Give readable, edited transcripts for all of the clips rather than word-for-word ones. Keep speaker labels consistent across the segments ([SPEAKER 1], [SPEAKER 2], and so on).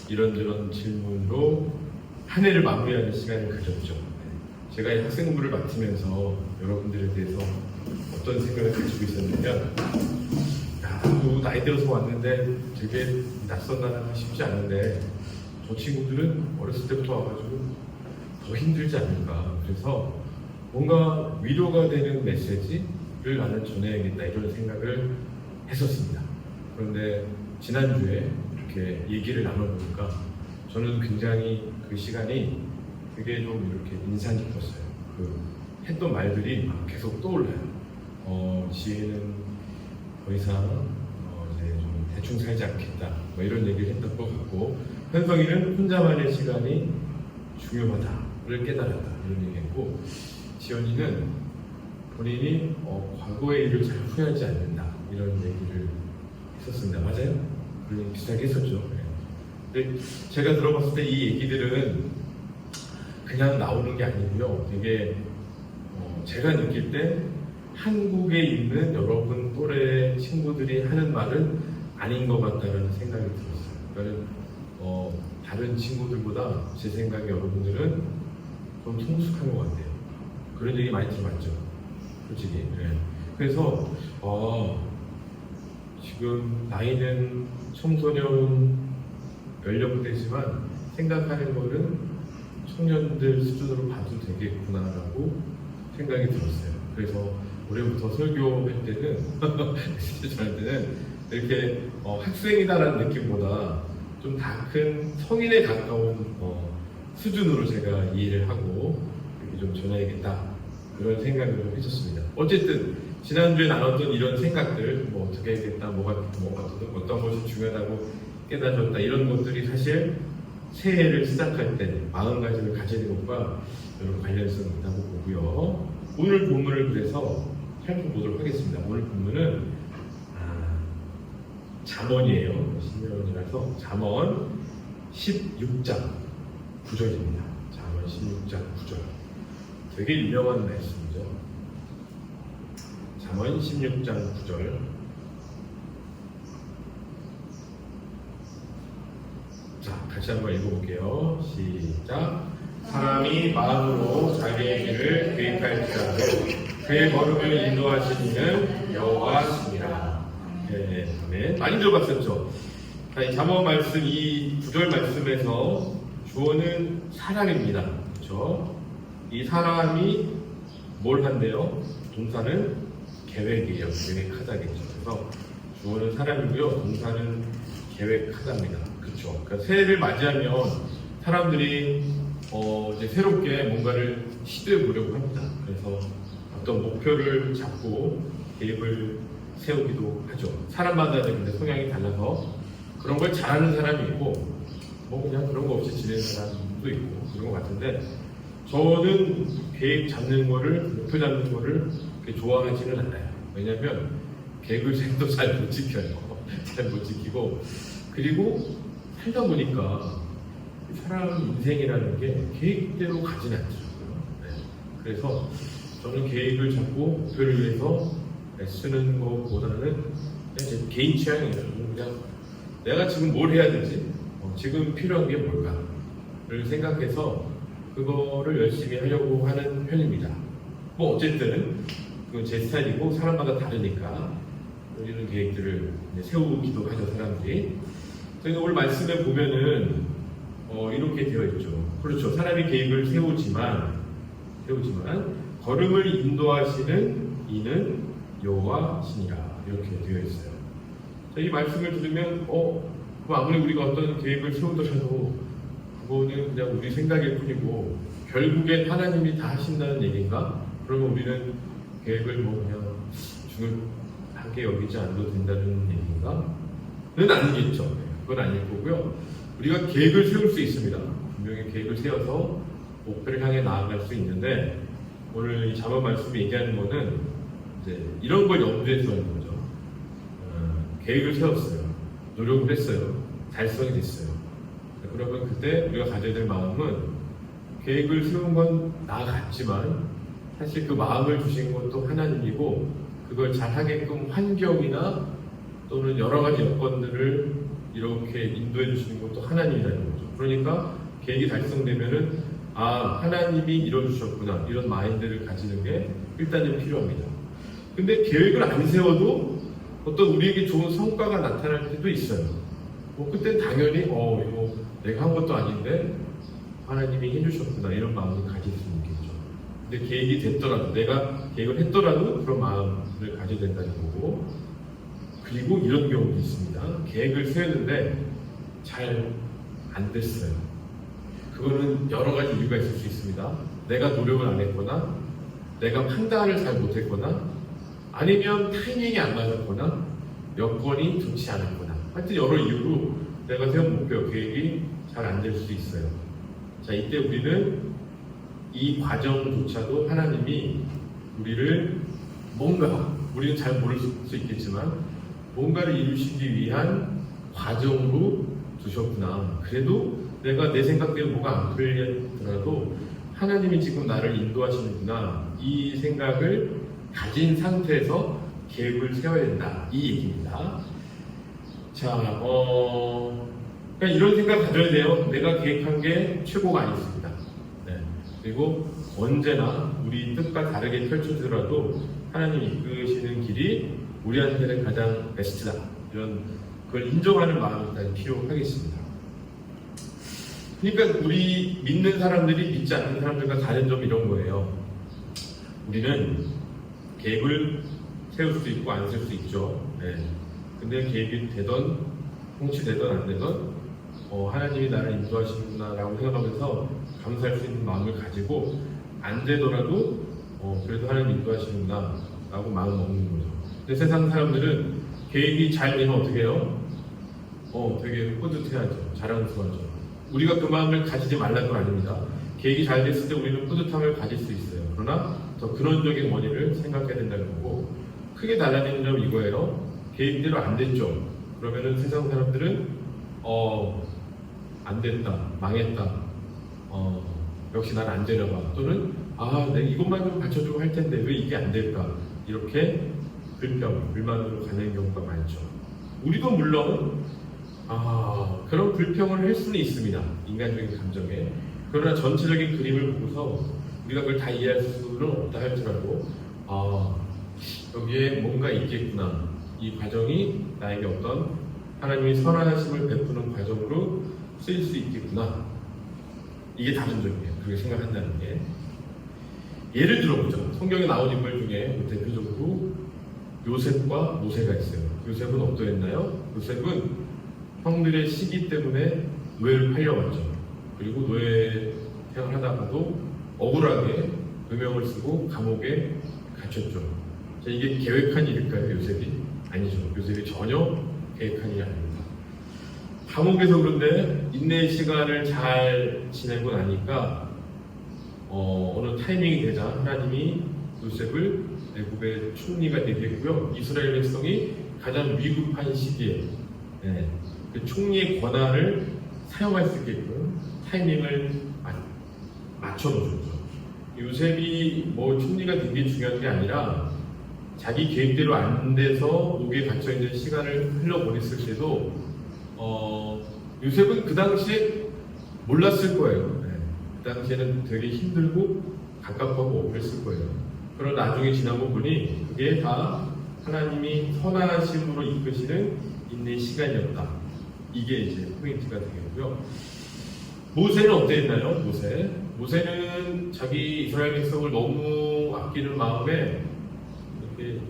[SPEAKER 1] 이런저런 질문으로 한 해를 마무리하는 시간을 가졌죠. 제가 이 학생부를 맡으면서 여러분들에 대해서 어떤 생각을 가지고 있었냐면, 나도 나이 들어서 왔는데 되게 낯선 나라가 쉽지 않은데 저 친구들은 어렸을 때부터 와가지고 더 힘들지 않을까. 그래서 뭔가 위로가 되는 메시지를 나는 전해야겠다, 이런 생각을 했었습니다. 그런데 지난주에 이렇게 얘기를 나눠보니까 저는 굉장히 그 시간이 되게 좀 이렇게 인상 깊었어요. 그 했던 말들이 막 계속 떠올라요. 지혜는 더 이상 이제 좀 대충 살지 않겠다, 뭐 이런 얘기를 했던 것 같고, 현성이는 혼자만의 시간이 중요하다를 깨달았다, 이런 얘기했고, 지연이는 본인이 과거의 일을 잘 후회하지 않는다, 이런 얘기를 했었습니다. 맞아요? 그런 비슷하게 했었죠. 근데 제가 들어봤을 때 이 얘기들은 그냥 나오는 게 아니고요. 되게 제가 느낄 때 한국에 있는 여러분 또래 친구들이 하는 말은 아닌 것 같다는 생각이 들었어요. 그러니까 다른 친구들보다 제 생각에 여러분들은 좀 성숙한 것 같아요. 그런 얘기 많이 들어봤죠, 솔직히. 네. 그래서 지금 나이는 청소년 연령대지만 생각하는 거는 청년들 수준으로 봐도 되겠구나라고 생각이 들었어요. 그래서 올해부터 설교할 때는 전할 때는 이렇게 학생이다라는 느낌보다 좀 다 큰 성인에 가까운 수준으로 제가 이해를 하고 이렇게 좀 전해야겠다, 그런 생각을 해줬습니다. 어쨌든 지난주에 나눴던 이런 생각들, 뭐 어떻게 해야겠다, 어떤 것이 중요하다고 깨달았다, 이런 것들이 사실 새해를 시작할 때 마음가짐을 가지는 것과 여러 관련성이 있다고 보고요. 오늘 본문을 그래서 살펴보도록 하겠습니다. 오늘 본문은 잠언이에요. 신명이라서 잠언 16장 9절입니다. 잠언 16장 9절. 되게 유명한 말씀이죠. 잠언 16장 9절. 자, 같이 한번 읽어볼게요. 시작. 사람이 마음으로 자기의 길을 계획할지라도 그의 걸음을 인도하시는 여호와시니라. 네, 아멘. 많이 들어봤었죠. 이 잠언 말씀, 이 9절 말씀에서 주어는 사람입니다. 그렇죠? 이 사람이 뭘 한대요? 동사는 계획이에요. 계획하다겠죠. 그래서 주어는 사람이고요. 동사는 계획하다입니다. 그렇죠. 그러니까 새해를 맞이하면 사람들이 이제 새롭게 뭔가를 시도해 보려고 합니다. 그래서 어떤 목표를 잡고 계획을 세우기도 하죠. 사람마다 근데 성향이 달라서 그런 걸 잘하는 사람이 있고, 뭐 그냥 그런 거 없이 지내는 사람도 있고 그런 것 같은데, 저는 계획 잡는 거를, 목표 잡는 거를 그렇게 좋아하지는 않아요. 왜냐면 계획을 세도 잘 못 지켜요. 잘 못 지키고, 그리고 살다 보니까 사람 인생이라는 게 계획대로 가진 않더라고요. 네. 그래서 저는 계획을 잡고 목표를 위해서 쓰는 것보다는 그냥 제 개인 취향이에요. 그냥 내가 지금 뭘 해야 되지? 지금 필요한 게 뭘까를 생각해서 그거를 열심히 하려고 하는 편입니다. 뭐 어쨌든 제 스타일이고 사람마다 다르니까 이런 계획들을 세우기도 하죠, 사람들이. 저희가 오늘 말씀에 보면은 이렇게 되어 있죠. 그렇죠. 사람이 계획을 세우지만 걸음을 인도하시는 이는 여호와시니라, 이렇게 되어 있어요. 자, 이 말씀을 들으면 그럼 아무리 우리가 어떤 계획을 세우더라도 그거는 그냥 우리 생각일 뿐이고 결국엔 하나님이 다 하신다는 얘기인가? 그러면 우리는 계획을 그냥 중요하게 여기지 않아도 된다는 얘기인가? 는 아니겠죠. 그건 아닐 거고요. 우리가 계획을 세울 수 있습니다. 분명히 계획을 세워서 목표를 향해 나아갈 수 있는데, 오늘 이 잠언 말씀이 얘기하는 거는 이제 이런 걸 염두에 두는 거죠. 계획을 세웠어요. 노력을 했어요. 달성이 됐어요. 그러면 그때 우리가 가져야 될 마음은, 계획을 세운 건 나 같지만 사실 그 마음을 주신 것도 하나님이고, 그걸 잘하게끔 환경이나 또는 여러 가지 여건들을 이렇게 인도해 주시는 것도 하나님이라는 거죠. 그러니까 계획이 달성되면은 하나님이 이뤄주셨구나, 이런 마인드를 가지는 게 일단은 필요합니다. 근데 계획을 안 세워도 어떤 우리에게 좋은 성과가 나타날 때도 있어요. 그때 당연히 이거 내가 한 것도 아닌데 하나님이 해주셨구나, 이런 마음을 가질 수 있겠죠. 근데 계획이 됐더라도, 내가 계획을 했더라도 그런 마음을 가져야 된다는 거고, 그리고 이런 경우도 있습니다. 계획을 세웠는데 잘 안 됐어요. 그거는 여러 가지 이유가 있을 수 있습니다. 내가 노력을 안 했거나, 내가 판단을 잘 못했거나, 아니면 타이밍이 안 맞았거나, 여건이 좋지 않았거나, 하여튼 여러 이유로 내가 세운 목표, 계획이 잘 안 될 수도 있어요. 자, 이때 우리는 이 과정조차도 하나님이 우리를 우리는 잘 모를 수 있겠지만 뭔가를 이루시기 위한 과정으로 두셨구나. 그래도 내가 내 생각대로 뭐가 안 풀리더라도 하나님이 지금 나를 인도하시는구나, 이 생각을 가진 상태에서 계획을 세워야 된다, 이 얘기입니다. 자, 그러니까 이런 생각 가져야 돼요. 내가 계획한 게 최고가 아니었습니다. 네. 그리고 언제나 우리 뜻과 다르게 펼쳐지더라도 하나님이 이끄시는 길이 우리한테는 가장 베스트다, 그걸 인정하는 마음이 필요하겠습니다. 그러니까 우리 믿는 사람들이 믿지 않는 사람들과 다른 점이 이런 거예요. 우리는 계획을 세울 수 있고 안 세울 수 있죠. 네. 근데 계획이 되던 성취되던 안 되던 하나님이 나를 인도하시는구나 라고 생각하면서 감사할 수 있는 마음을 가지고, 안 되더라도 그래도 하나님 인도하시는구나 라고 마음 먹는 거죠. 근데 세상 사람들은 계획이 잘 되면 어떻게 해요? 되게 뿌듯해하죠. 자랑스러워하죠. 우리가 그 마음을 가지지 말라는 건 아닙니다. 계획이 잘 됐을 때 우리는 뿌듯함을 가질 수 있어요. 그러나 더 근원적인 원인을 생각해야 된다는 거고, 크게 달라지는 점은 이거예요. 계획대로 안 됐죠. 그러면은 세상 사람들은 안 됐다, 망했다, 역시 난 안 되나 봐, 또는 내가 이것만 좀 받쳐주고 할 텐데 왜 이게 안 될까, 이렇게 불만으로 가는 경우가 많죠. 우리도 물론 그런 불평을 할 수는 있습니다. 인간적인 감정에. 그러나 전체적인 그림을 보고서 우리가 그걸 다 이해할 수는 없다 할지라도 여기에 뭔가 있겠구나, 이 과정이 나에게 어떤 하나님의 선하심을 베푸는 과정으로 쓰일 수 있겠구나, 이게 다른점이에요. 그렇게 생각한다는 게. 예를 들어보죠. 성경에 나온 인물 중에 대표적으로 요셉과 모세가 있어요. 요셉은 어떠했나요? 요셉은 형들의 시기 때문에 노예를 팔려왔죠. 그리고 노예 생활하다가도 억울하게 누명을 쓰고 감옥에 갇혔죠. 자, 이게 계획한 일일까요, 요셉이? 아니죠. 요셉이 전혀 계획한 일이 아닙니다. 감옥에서 그런데 인내의 시간을 잘 지내고 나니까 어느 타이밍이 되자 하나님이 요셉을 애굽의 총리가 되게 했고요. 이스라엘 백성이 가장 위급한 시기에 그 총리의 권한을 사용할 수 있게끔 타이밍을 맞춰놓으셨죠. 요셉이 총리가 된 게 중요한 게 아니라 자기 계획대로 안 돼서 옥에 갇혀있는 시간을 흘러보냈을 때도 요셉은 그 당시에 몰랐을 거예요. 그 당시에는 되게 힘들고 갑갑하고 억울했을 거예요. 그러나 나중에 지나고 보니 그게 다 하나님이 선하심으로 이끄시는 인내의 시간이었다. 이게 이제 포인트가 되겠고요. 모세는 어땠나요? 모세는 자기 이스라엘 백성을 너무 아끼는 마음에 이렇게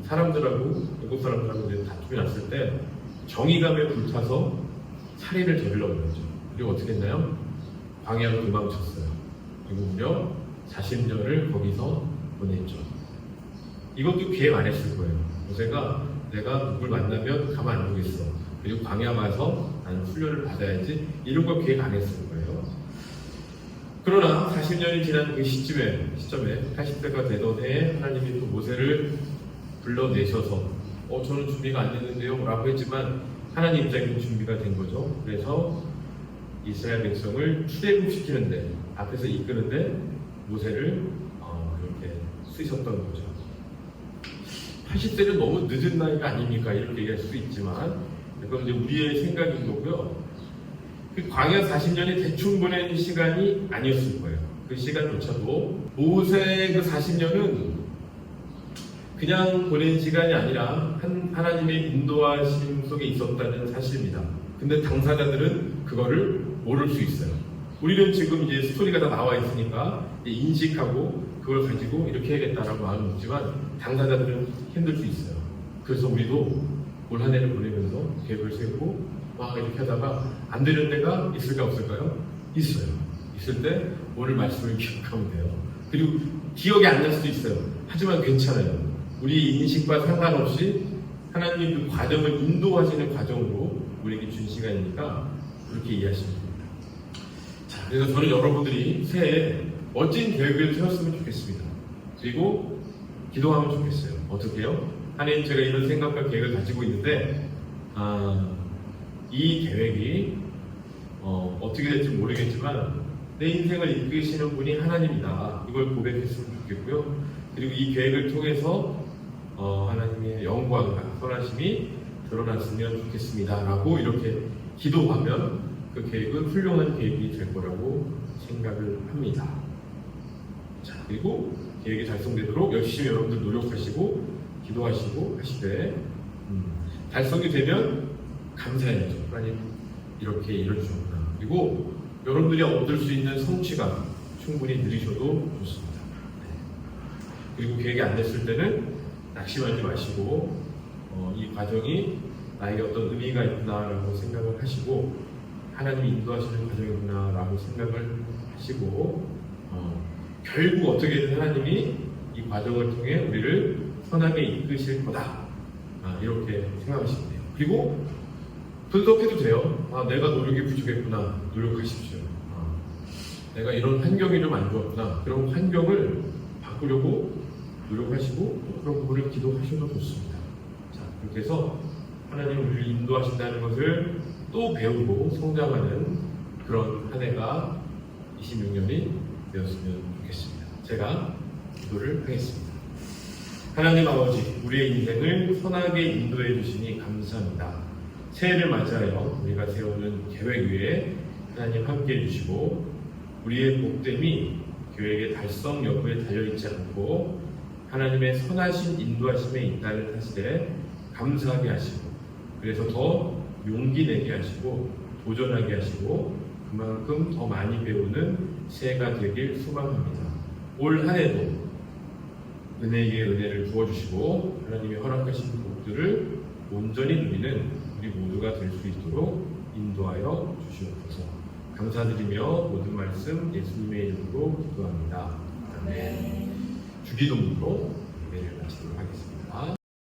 [SPEAKER 1] 사람들하고 외국 사람들하고 이제 다툼이 났을 때 정의감에 불타서 살인을 저질러 버렸죠. 그리고 어떻게 했나요? 광야로 도망쳤어요. 그리고 무려 40년을 거기서 보냈죠. 이것도 계획 안 했을 거예요. 모세가 내가 누굴 만나면 가만 안 두겠어, 그리고 광야 가서 나는 훈련을 받아야지, 이런 걸 계획 안 했을 거예요. 그러나 40년이 지난 그 시점에 80세가 되던 해에 하나님이 또 모세를 불러내셔서 저는 준비가 안 됐는데요 라고 했지만 하나님 입장에서 준비가 된 거죠. 그래서 이스라엘 백성을 출애굽시키는데, 앞에서 이끄는데 모세를 이렇게 쓰셨던 거죠. 80세는 너무 늦은 나이가 아닙니까? 이렇게 얘기할 수도 있지만, 그건 이제 우리의 생각인 거고요. 그 광야 40년이 대충 보낸 시간이 아니었을 거예요. 그 시간조차도. 모세의 그 40년은 그냥 보낸 시간이 아니라 하나님의 인도하심 속에 있었다는 사실입니다. 근데 당사자들은 그거를 모를 수 있어요. 우리는 지금 이제 스토리가 다 나와 있으니까 인식하고 그걸 가지고 이렇게 해야겠다라고 마음을 먹지만 당사자들은 힘들 수 있어요. 그래서 우리도 올 한 해를 보내면서 계획을 세우고 막 이렇게 하다가 안 되는 데가 있을까 없을까요? 있어요. 있을 때 오늘 말씀을 기억하면 돼요. 그리고 기억이 안 날 수도 있어요. 하지만 괜찮아요. 우리 인식과 상관없이 하나님 그 과정을 인도하시는 과정으로 우리에게 준 시간이니까 그렇게 이해하시면 됩니다. 자, 그래서 저는 여러분들이 새해 멋진 계획을 세웠으면 좋겠습니다. 그리고 기도하면 좋겠어요. 어떻게 해요? 하나님, 제가 이런 생각과 계획을 가지고 있는데 이 계획이 어떻게 될지 모르겠지만 내 인생을 이끄시는 분이 하나님이다. 이걸 고백했으면 좋겠고요. 그리고 이 계획을 통해서 하나님의 영광과 선하심이 드러났으면 좋겠습니다. 라고 이렇게 기도하면 그 계획은 훌륭한 계획이 될 거라고 생각을 합니다. 자, 그리고 계획이 달성되도록 열심히 여러분들 노력하시고 기도하시고 하시되 달성이 되면 감사해야죠. 하나님 이렇게 이뤄주셨구나. 그리고 여러분들이 얻을 수 있는 성취감 충분히 누리셔도 좋습니다. 그리고 계획이 안 됐을 때는 낙심하지 마시고 이 과정이 나에게 어떤 의미가 있구나라고 생각을 하시고 하나님이 인도하시는 과정이구나라고 생각을 하시고 결국 어떻게든 하나님이 이 과정을 통해 우리를 선하게 이끄실 거다. 이렇게 생각하시면 돼요. 그리고 분석해도 돼요. 내가 노력이 부족했구나. 노력하십시오. 내가 이런 환경이 좀 안 좋았구나. 그런 환경을 바꾸려고 노력하시고 그런 부분을 기도하셔도 좋습니다. 자, 그렇게 해서 하나님 우리를 인도하신다는 것을 또 배우고 성장하는 그런 한 해가 26년이 되었으면 좋겠습니다. 제가 기도를 하겠습니다. 하나님 아버지, 우리의 인생을 선하게 인도해 주시니 감사합니다. 새해를 맞이하여 우리가 세우는 계획 위에 하나님 함께 해주시고 우리의 복됨이 계획의 달성 여부에 달려있지 않고 하나님의 선하신 인도하심에 있다는 사실에 감사하게 하시고 그래서 더 용기 내게 하시고 도전하게 하시고 그만큼 더 많이 배우는 새해가 되길 소망합니다. 올 한 해도 은혜 위에 은혜를 부어주시고 하나님이 허락하신 복들을 온전히 누리는 우리 모두가 될 수 있도록 인도하여 주시옵소서. 감사드리며 모든 말씀 예수님의 이름으로 기도합니다. 아멘. 주기도문으로 예배를 마치도록 하겠습니다.